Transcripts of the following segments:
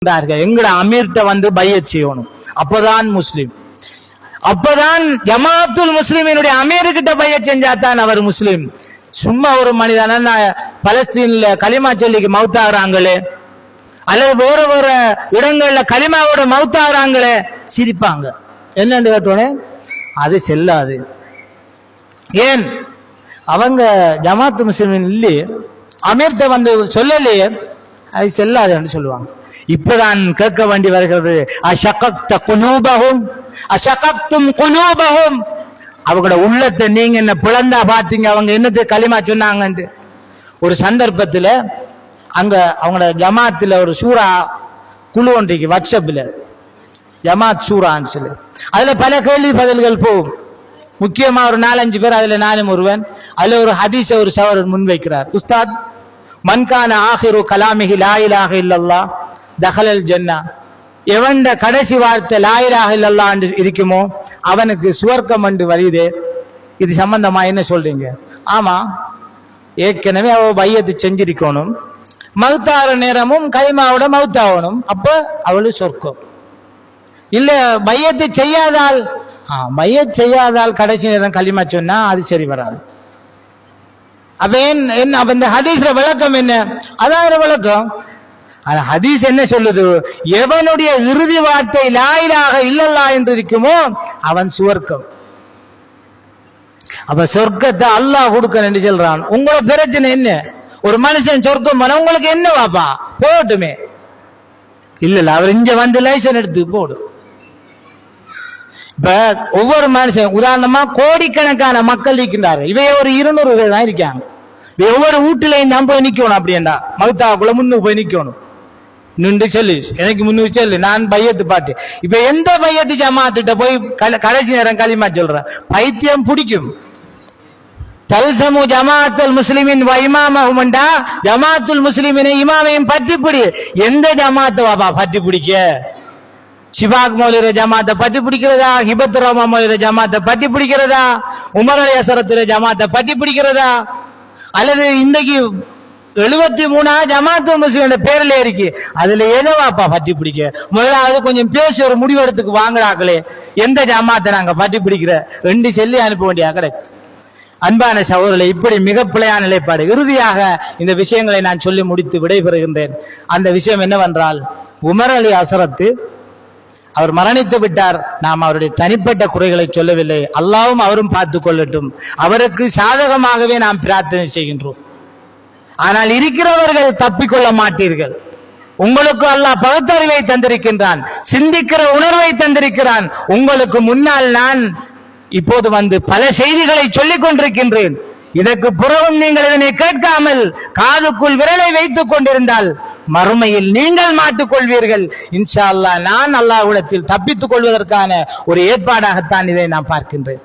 எங்கட அமீர்ட்ட வந்து பையத் செய்யணும், அப்பதான் முஸ்லிம். அப்பதான் ஜமாத்துல் முஸ்லிமினுடைய அமீர்கிட்ட பையத் செஞ்சாதான் அவர் முஸ்லிம். சும்மா ஒரு மனிதன பலஸ்தீன்ல களிமா சொல்லிக்கு மௌத்தாகிறாங்களே, அல்லது வேற வேற இடங்கள்ல களிமாவோட மௌத்தாகிறாங்களே, சிரிப்பாங்க. என்னன்னு கேட்டோன்னே அது செல்லாது. ஏன் அவங்க ஜமாத்து முஸ்லிமின் இல்லையே, அமீர்ட்ட வந்து சொல்லலையே, அது செல்லாது என்று சொல்லுவாங்க. இப்பதான் கேட்க வேண்டி வருகிறது, அஷகக்த குலூபஹும் அஷகக்தும் குலூபஹும், அவங்களோட உள்ளத்தை நீங்க என்ன பிளந்தா பாத்தீங்க, அவங்க என்னது களிமா சொன்னாங்க. ஒரு சந்தர்ப்பத்தில் அங்க அவங்களோட ஜமாத்துல ஒரு சூரா குழு ஒன்றைக்கு வாட்ஸ்அப்ல ஜமாத் சூரான்னு சொல்லி, அதுல பல கேள்வி பதில்கள் போகும். முக்கியமா ஒரு 4-5 பேர், அதுல நானும் ஒருவன். அதுல ஒரு ஹதீஸ ஒரு சவரன் முன்வைக்கிறார். உஸ்தாத், மன்கான ஆஹிரு கலாமிஹி லா இலாஹ இல்லல்லாஹ் தஹலல் ஜன்னா, எவண்ட கடைசி வார்த்தை லா இலாஹ இல்லல்லாஹ் என்று இருக்குமோ அவனுக்கு சுவர்க்கம் என்று வருது. இது சம்பந்தமா என்ன சொல்றீங்க? ஆமா, ஏற்கனவே அவ பையத்து செஞ்சிருக்கணும், மௌத்தார நேரமும் களிமாவோட மௌத்தாகணும், அப்ப அவளு சொர்க்கம். இல்ல பையத்து செய்யாதால், பையத் செய்யாதால் கடைசி நேரம் களிமா சொன்னா அது சரி வராது. அப்ப என்ன அப்ப இந்த ஹதீஸ்ல விளக்கம் என்ன? அதான் விளக்கம். ஹதீஸ் என்ன சொல்லுது? எவனுடைய இறுதி வார்த்தை லா இலாஹ இல்லல்லாஹ் என்று இருக்குமோ அவன் சுவர்க்கம். அப்ப சொர்க்கத்தை அல்லாஹ் கொடுக்க சொல்றான். உங்களோட பிரச்சனை என்ன? ஒரு மனுஷன் சொர்க்கம் பண்ண உங்களுக்கு என்ன வாப்பா போட்டுமே, இல்ல அவர் இங்க வந்து லைசன் எடுத்து போடும். இப்ப ஒவ்வொரு மனுஷன், உதாரணமா கோடிக்கணக்கான மக்கள் இருக்கின்றாரு, இவைய ஒரு 200 பேர் தான் இருக்காங்க. ஒவ்வொரு வீட்டிலையும் தான் போய் நிக்கணும். அப்படின்னா மௌத்தாக்குள்ள முன்னுக்கு போய் நிக்கணும். நின்று சொல்லு, எனக்கு முன்னுக்கு சொல்லு, நான் பையத்து பாட்டு. இப்ப எந்த பையத்து ஜமாத்திட்ட போய் கடைசி நேரம் களிமா சொல்ற பைத்தியம் பிடிக்கும். தல்சமு ஜமாத்துல் முஸ்லிமின் வ இமாமஹும்டா, ஜமாத்துல் முஸ்லிமினை இமாமையும் பற்றி பிடி. எந்த ஜமாத்தை வாப்பா பற்றி பிடிக்க? சிபாக் மௌலிர ஜமாத்தை பற்றி பிடிக்கிறதா? ஹிபத் ரஹ்மா மௌலிர ஜமாத்தை பற்றி பிடிக்கிறதா? உமர் அலி அசரத்துல ஜமாத்தை பற்றி பிடிக்கிறதா? அல்லது இன்னைக்கு 73 ஜமாத்து முஸ்லிம் பேர்ல இருக்கு, அதுல எதவாப்பா பற்றி பிடிக்க? முதலாவது கொஞ்சம் பேசி ஒரு முடிவெடுத்துக்கு வாங்குறாங்களே, எந்த ஜமாத்தை நாங்க பற்றி பிடிக்கிற ரெண்டு செல்லி அனுப்ப வேண்டிய கிடைக்கு. அன்பான சகோதரர்களே, இப்படி மிக பிழையான நிலைப்பாடு. இறுதியாக இந்த விஷயங்களை நான் சொல்லி முடித்து விடைபெறுகின்றேன். அந்த விஷயம் என்னவென்றால், உமர் அலி அசரத்து அவர் மரணித்து விட்டார். நாம் அவருடைய தனிப்பட்ட குறைகளை சொல்லவில்லை, அல்லாஹ்வும் அவரும் பார்த்து கொள்ளட்டும். அவருக்கு சாதகமாகவே நாம் பிரார்த்தனை செய்கின்றோம். ஆனால் இருக்கிறவர்கள் தப்பிக்கொள்ள மாட்டீர்கள். உங்களுக்கு அல்லாஹ் பகுத்தறிவை தந்திருக்கின்றான், சிந்திக்கிற உணர்வை தந்திருக்கிறான். உங்களுக்கு முன்னால் நான் இப்போது வந்து பல செய்திகளை சொல்லிக் கொண்டிருக்கின்றேன். இதற்கு புறவும் நீங்கள் இதனை கேட்காமல் காதுக்குள் விரலை வைத்துக் கொண்டிருந்தால் மறுமையில் நீங்கள் மாட்டிக்கொள்வீர்கள். இன்ஷா அல்லாஹ் நான் அல்லாஹ்விடத்தில் தப்பித்துக் கொள்வதற்கான ஒரு ஏற்பாடாகத்தான் இதை நான் பார்க்கின்றேன்.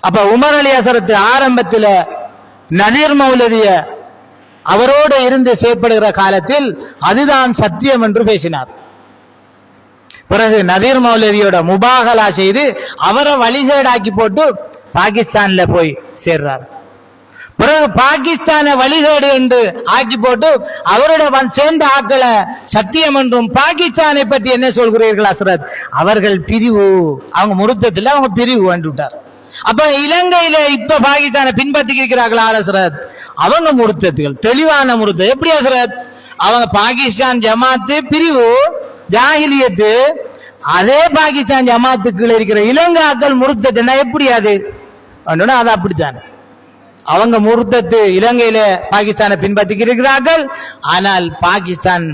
அப்ப உமர் அலி அசரத்து ஆரம்பத்தில் நதீர் மௌலவிய அவரோடு இருந்து செயற்படுகிற காலத்தில் அதுதான் சத்தியம் என்று பேசினார். பிறகு நதீர் மௌலவியோட முபாகலா செய்து அவரை வழிகேடாக்கி போட்டு பாகிஸ்தான்ல போய் சேர்றார். பிறகு பாகிஸ்தான வழிகேடு என்று ஆக்கி போட்டு அவரோட சேர்ந்த ஆக்களை சத்தியம் என்றும், பாகிஸ்தானை பற்றி என்ன சொல்கிறீர்கள் அசரத்? அவர்கள் பிரிவு, அவங்க முருத்தத்தில் அவங்க பிரிவு என்று விட்டார். அப்ப இலங்கையில இப்ப பாகிஸ்தானை பின்பற்றி இருக்கிறார்களா அசரத்? அவங்க முருத்தத்துகள் தெளிவான முருத்தம். எப்படி அசரத்? அவங்க பாகிஸ்தான் ஜமாத்து பிரிவு ஜாஹிலியத்து, அதே பாகிஸ்தான் ஜமாத்துக்குள்ள இருக்கிற இலங்கை ஆக்கள் முருத்தத்துனா எப்படி? அது அது அப்படித்தான். அவங்க முருத்தத்து இலங்கையில பாகிஸ்தானை பின்பற்றி இருக்கிறார்கள், ஆனால் பாகிஸ்தான்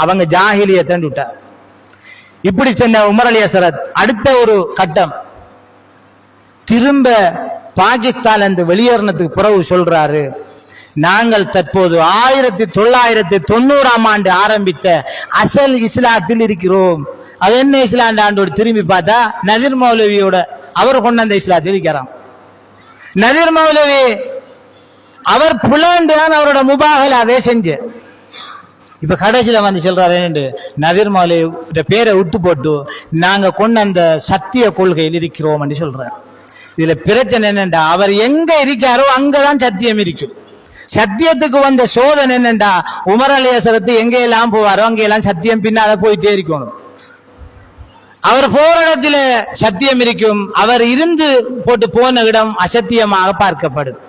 அவங்க ஜாஹிலியத்தை விட்டார். இப்படி சொன்ன உமர் அலி அசரத் அடுத்த ஒரு கட்டம் திரும்ப பாகிஸ்தான் அந்த வெளியேறினதுக்கு பிறகு சொல்றாரு, நாங்கள் தற்போது 1990ஆம் ஆண்டு ஆரம்பித்த அசல் இஸ்லாத்தில் இருக்கிறோம். அது என்ன இஸ்லாம் ஆண்டோடு திரும்பி பார்த்தா நதீர் மௌலவியோட அவர் கொண்டு அந்த இஸ்லாத்தில் இருக்கிறான். நதீர் மௌலவி அவர் புலண்டு தான் அவரோட முபாகலாவே செஞ்சு இப்ப கடைசியில வந்து சொல்றாரு, நதீர் மௌலவி பேரை விட்டு போட்டு நாங்க கொண்டு அந்த சத்திய கொள்கையில் இருக்கிறோம் என்று சொல்றாரு. இதுல பிரச்சனை என்னண்டா, அவர் எங்க இருக்காரோ அங்கதான் சத்தியம் இருக்கும். சத்தியத்துக்கு வந்த சோதனை என்னண்டா, உமர் அலைஹிஸ்ஸலாத்து எங்க எல்லாம் போவாரோ அங்கெல்லாம் சத்தியம் பின்னால போயிட்டே இருக்கணும். அவர் போற இடத்துல சத்தியம் இருக்கும், அவர் இருந்து போட்டு போன இடம் அசத்தியமாக பார்க்கப்படும்.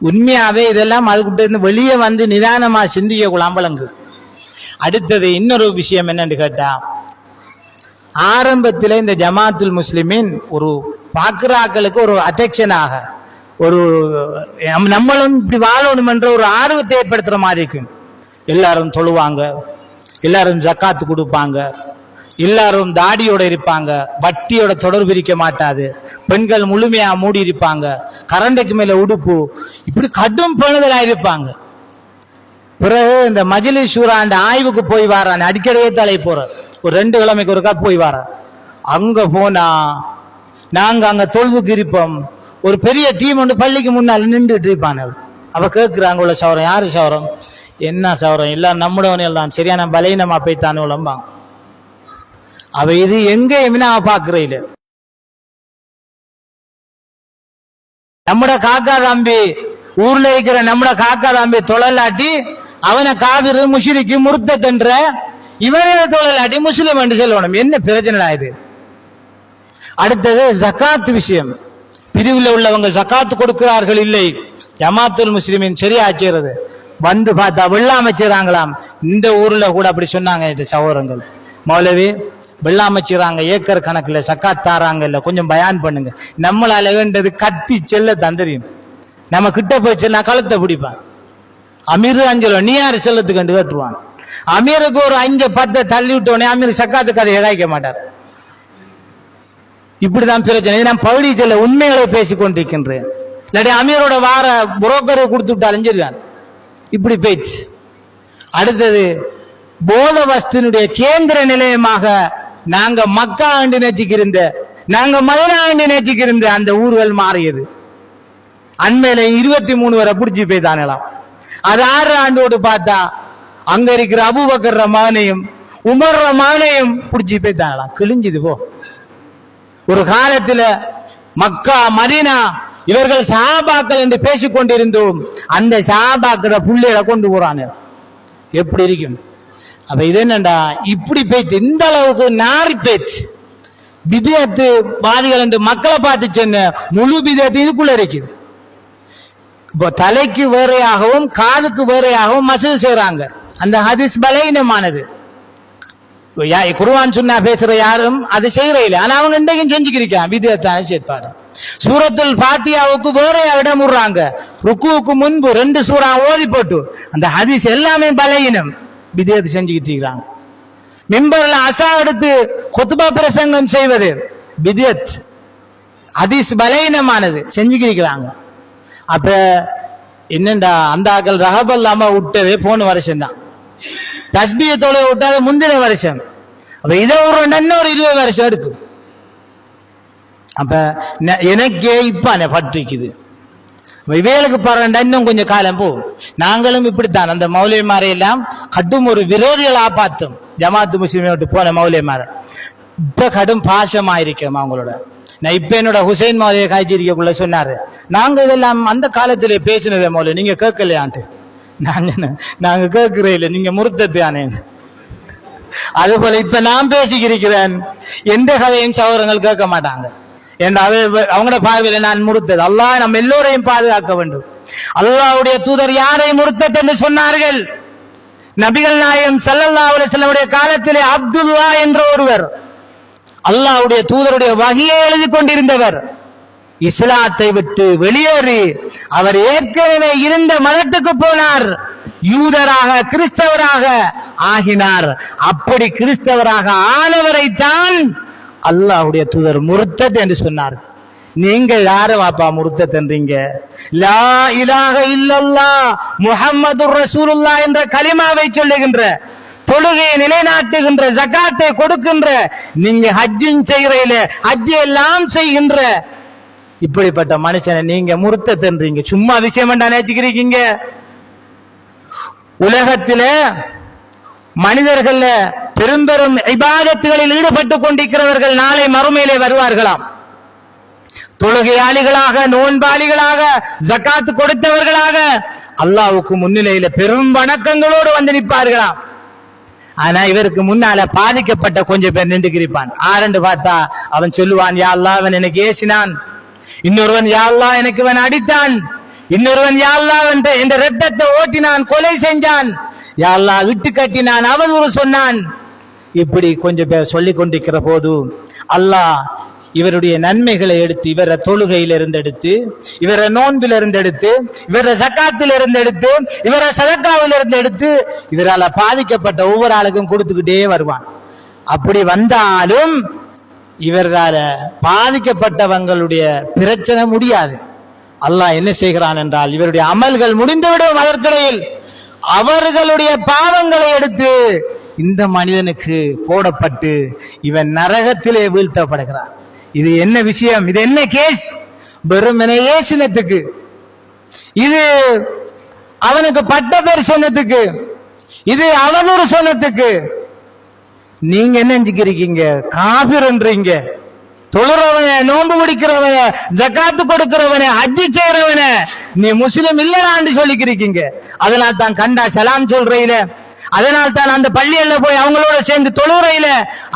உண்மையாவே இதெல்லாம் அதுக்கிட்ட இருந்து வெளியே வந்து நிதானமா சிந்திக்க குழம்பலங்கு. அடுத்தது இன்னொரு விஷயம் என்னன்னு கேட்டா, ஆரம்பத்தில் இந்த ஜமாத்துல் முஸ்லிமின் ஒரு பாக்குறாக்களுக்கு ஒரு அட்டெக்ஷனாக, ஒரு நம்மளும் இப்படி வாழணும் என்ற ஒரு ஆர்வத்தை ஏற்படுத்துற மாதிரி இருக்கும். எல்லாரும் தொழுவாங்க, எல்லாரும் ஜக்காத்து கொடுப்பாங்க, எல்லாரும் தாடியோட இருப்பாங்க, வட்டியோட தொடர்பு இருக்க மாட்டாது, பெண்கள் முழுமையா மூடி இருப்பாங்க, கரண்டைக்கு மேல உடுப்பு, இப்படி கடும் பணுதலா இருப்பாங்க. பிறகு இந்த மஜ்லிஸ் ஷூரா அந்த ஆய்வுக்கு போய் வாரான், அடிக்கடியே தலை போற, ஒரு 2 கிழமைக்கு ஒருக்கா போய் வார. அங்க போனா நாங்க அங்க தொழுதுக்கு இருப்போம், ஒரு பெரிய டீம் ஒன்று பள்ளிக்கு முன்னால் நின்றுட்டு இருப்பான். அவ கேட்கிறாங்க, உள்ள சவரம் யாரு சவரம், என்ன சவரம், எல்லாம் நம்முடவன் தான் சரியான பலீனமா போய்த்தானு உளம்பாங்க. அவ இது எங்கேயுமே நான் பாக்குறேன். நம்மட காக்கா தம்பி ஊர்ல இருக்கிற நம்மட காக்கா தம்பி தொழலாட்டி அவனை காவிரு முஷிரிக்கு முர்த்தன்ற, இவனே தொழலாட்டி முஸ்லிம் என்று சொல்லணும். என்ன பிரச்சனை இது? அடுத்தது ஜகாத் விஷயம். பிரிவில் உள்ளவங்க ஜகாத்து கொடுக்கிறார்கள் இல்லை, ஜமாத்துல் முஸ்லிமின் சரியா செய்யறது. வந்து பார்த்தா வெள்ளாமை செய்றாங்களாம். இந்த ஊர்ல கூட அப்படி சொன்னாங்க சகோதரங்கள், மௌலவி வெள்ளாமை செய்றாங்க, ஏக்கர் கணக்குல ஜகாத் தாராங்க, இல்ல கொஞ்சம் பயான் பண்ணுங்க. நம்மளால வேண்டது கத்தி செல்ல தந்தரியும். நம்ம கிட்ட போய் செல்ல கழுத்தை பிடிப்பான். அமீர் அஞ்சலோ நீ யாரு செல்லத்துக்கு கண்டு கேட்டுருவான். அமீருக்கு ஒரு 5-10 தள்ளி விட்டோடனே அமீர் சக்காத்துக்கு அதை இழைக்க மாட்டார். இப்படிதான் பிரச்சனை. நான் பகுதி செல்ல உண்மைகளை பேசிக் கொண்டிருக்கின்றேன். இல்லாட்டி அமீரோட வார புரோக்கரை கொடுத்து விட்டாலும் சரிதான். இப்படி பேச்சு. அடுத்தது போத வஸ்தினுடைய கேந்திர நிலையமாக நாங்க மக்கா ஆண்டு நேசிக்கிருந்த, நாங்க மதீனா ஆண்டு நேசிக்கிருந்த அந்த ஊர்கள் மாறியது. அண்மையில 23 வரை பிடிச்சி போய்தானலாம். அது 6 ஆண்டோடு பார்த்தா அங்க இருக்கிற அபூபக்கர் மகனையும் உமர் மகனையும் பிடிச்சி போய்தானலாம். கிழிஞ்சுது போ. ஒரு காலத்துல மக்கா மதீனா இவர்கள் சஹாபாக்கள் என்று பேசிக் கொண்டிருந்தோம். அந்த சஹாபாக்கள புள்ளைகளை கொண்டு போறாங்க. எப்படி இருக்கும்? அப்ப இது என்னண்டா, இப்படி பேச்சு இந்த அளவுக்கு நாரி பேச்சு பிதத்து வாதிகள் என்று மக்களை பார்த்து சென்ன முழு பிதத்து இதுக்குள்ள இருக்குது. இப்போ தலைக்கு வேறையாகவும் காதுக்கு வேறையாகவும் மசூல் செய்றாங்க. அந்த ஹதீஸ் பலவீனமானது. குர்ஆன் சுன்னா பேசுற யாரும் அது செய்யற இல்லை. ஆனா அவங்க இன்றைக்கும் செஞ்சுக்கிருக்கான் விதத்தான செயற்பாடு. சூரத்துல் ஃபாத்தியாவுக்கு வேற இடம் விடுறாங்க. ருக்குவுக்கு முன்பு 2 சூறா ஓதி போட்டு அந்த ஹதீஸ் எல்லாமே பலவீனம். விதத்தை செஞ்சுக்கிட்டு இருக்கிறாங்க. மிம்பர்ல அசா எடுத்து குத்பா பிரசங்கம் செய்வது விதத். ஹதீஸ் பலவீனமானது செஞ்சுக்கிறாங்க. அப்ப என்னண்டா, அந்த ஆக்கள் ரஹபல்லாம விட்டதே போன வருஷம் தான். தஸ்பீயத்தோட விட்டாத முந்தின வருஷம். அப்ப இதை ஒரு 20 வருஷம் எடுக்கும். அப்ப எனக்கே இப்ப பற்றிக்குது. இவைகளுக்கு பாருண்டா இன்னும் கொஞ்சம் காலம் போகும். நாங்களும் இப்படித்தான் அந்த மௌலிமாரை எல்லாம் கடும் ஒரு விரோதிகளா பார்த்தோம். ஜமாத்து முஸ்லிமை விட்டு போன மௌலிமார இப்ப கடும் பாசமாயிருக்கோம் அவங்களோட. நான் இப்ப என்னோட ஹுசைன் மௌலியை காய்ச்சிருக்கக்குள்ள சொன்னாரு, நாங்க இதெல்லாம் அந்த காலத்திலே பேசினதே மௌலி, நீங்க கேட்கலையான்ட்டு. நாங்க கேட்கிறே இல்லை, நீங்க முறுத்தத்தானே. அது போல இப்ப நான் பேசிக்கிறேன், எந்த கதையும் சகோதரங்கள் கேட்க மாட்டாங்க. அவங்களோட பார்வையில நான் முறுத்தது. அல்லாஹ் நம்ம எல்லோரையும் பாதுகாக்க வேண்டும். அல்லாஹ்வுடைய தூதர் யாரை முறுத்தத் என்று சொன்னார்கள்? நபிகள் நாயகம் ஸல்லல்லாஹு அலைஹி வஸல்லம் காலத்திலே அப்துல்லா என்ற ஒருவர் அல்லாஹ்வுடைய தூதருடைய வஹியை எழுதி கொண்டிருந்தவர் இஸ்லாத்தை விட்டு வெளியேறி அவர் ஏற்கனவே இருந்த மதத்துக்கு போனார். யூதராக கிறிஸ்தவராக ஆகினார். அப்படி கிறிஸ்தவராக ஆனவரை தான் அல்லாஹ்வுடைய தூதர் முர்த்தத் என்று சொன்னார். நீங்க யார வாப்பா முர்த்தத் என்றீங்க? லா இலாஹ இல்லல்லாஹ் முஹம்மதுர் ரசூலுல்லாஹ் என்ற கலிமாவை சொல்லுகின்ற, தொழுகையை நிலைநாட்டுகின்ற, ஜகாத்தை கொடுக்கின்ற, நீங்க ஹஜ்ஜின் செய்கிற ஹஜ் எல்லாம் செய்கின்ற இப்படிப்பட்ட மனுஷனை நீங்க முர்த்தத் என்றீங்க. சும்மா விஷயம் வேண்டாம் நினைச்சுக்கிறீங்க. உலகத்தில மனிதர்கள் பெரும் பெரும் இபாதத்துகளில் ஈடுபட்டுக் கொண்டிருக்கிறவர்கள் நாளை மறுமையிலே வருவார்களாம். தொழுகையாளிகளாக, நோன்பாளிகளாக, ஜகாத் கொடுத்தவர்களாக, அல்லாஹ்வுக்கு முன்னிலையில பெரும் வணக்கங்களோடு வந்து நிற்பார்களாம். ஆனா இவருக்கு முன்னால பாதிக்கப்பட்ட கொஞ்சம் பேர் நின்றுக்கிருப்பான். ஆரண்டு பார்த்தா அவன் சொல்லுவான், யா அல்லாஹ் அவன் எனக்கு ஏசினான், இன்னொருவன் யா அல்லாஹ் எனக்கு இவன் அடித்தான், இன்னொருவன் யா அல்லாஹ் என்ற ரத்தத்தை ஓட்டினான், கொலை செஞ்சான், யா அல்லாஹ் விட்டு கட்டினான், அவதூறு சொன்னான். இப்படி கொஞ்சம் பேர் சொல்லிக் கொண்டிருக்கிற போது அல்லாஹ் இவருடைய நன்மைகளை எடுத்து, இவர தொழுகையில இருந்து எடுத்து, இவர நோன்பில இருந்து எடுத்து, இவர ஜக்காத்தில் இருந்து எடுத்து, இவர சதக்காவில் இருந்து எடுத்து, இவரால பாதிக்கப்பட்ட ஒவ்வொரு ஆளுக்கும் கொடுத்துக்கிட்டே வருவான். அப்படி வந்தாலும் இவரால பாதிக்கப்பட்டவங்களுடைய பிரச்சனை முடியாது. அல்லாஹ் என்ன செய்கிறான் என்றால், இவருடைய அமல்கள் முடிந்துவிடும், அதற்கிடையில் அவர்களுடைய பாவங்களை எடுத்து இந்த மனிதனுக்கு போடப்பட்டு இவன் நரகத்திலே வீழ்த்தப்படுகிறான். இது என்ன விஷயம்? இது என்ன கேஸ்? வெறுமனே ஏசினத்துக்கு, இது அவனுக்கு பட்ட பேர் சொன்னதுக்கு, இது அவனூறு சொன்னதுக்கு நீங்க என்ன செஞ்சுக்கிறீங்க? காபிர்ன்றீங்க. தொழுறவன, நோன்பு பிடிக்கிறவன, ஜக்காத்து கொடுக்கிறவன, ஹஜ்ஜி செய்யறவன நீ முஸ்லிம் இல்லைன்னு சொல்லிக்கிறீங்க. அதனால் தான் கண்டா சலாம் சொல்றீல, அதனால் தான் அந்த பள்ளியில போய் அவங்களோட சேர்ந்து தொழுறையில,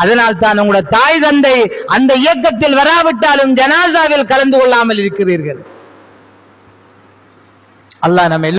அதனால் தான் உங்களோட தாய் தந்தை அந்த இயக்கத்தில் வராவிட்டாலும் ஜனாசாவில் கலந்து கொள்ளாமல் இருக்கிறீர்கள். அல்லாஹ் நம்ம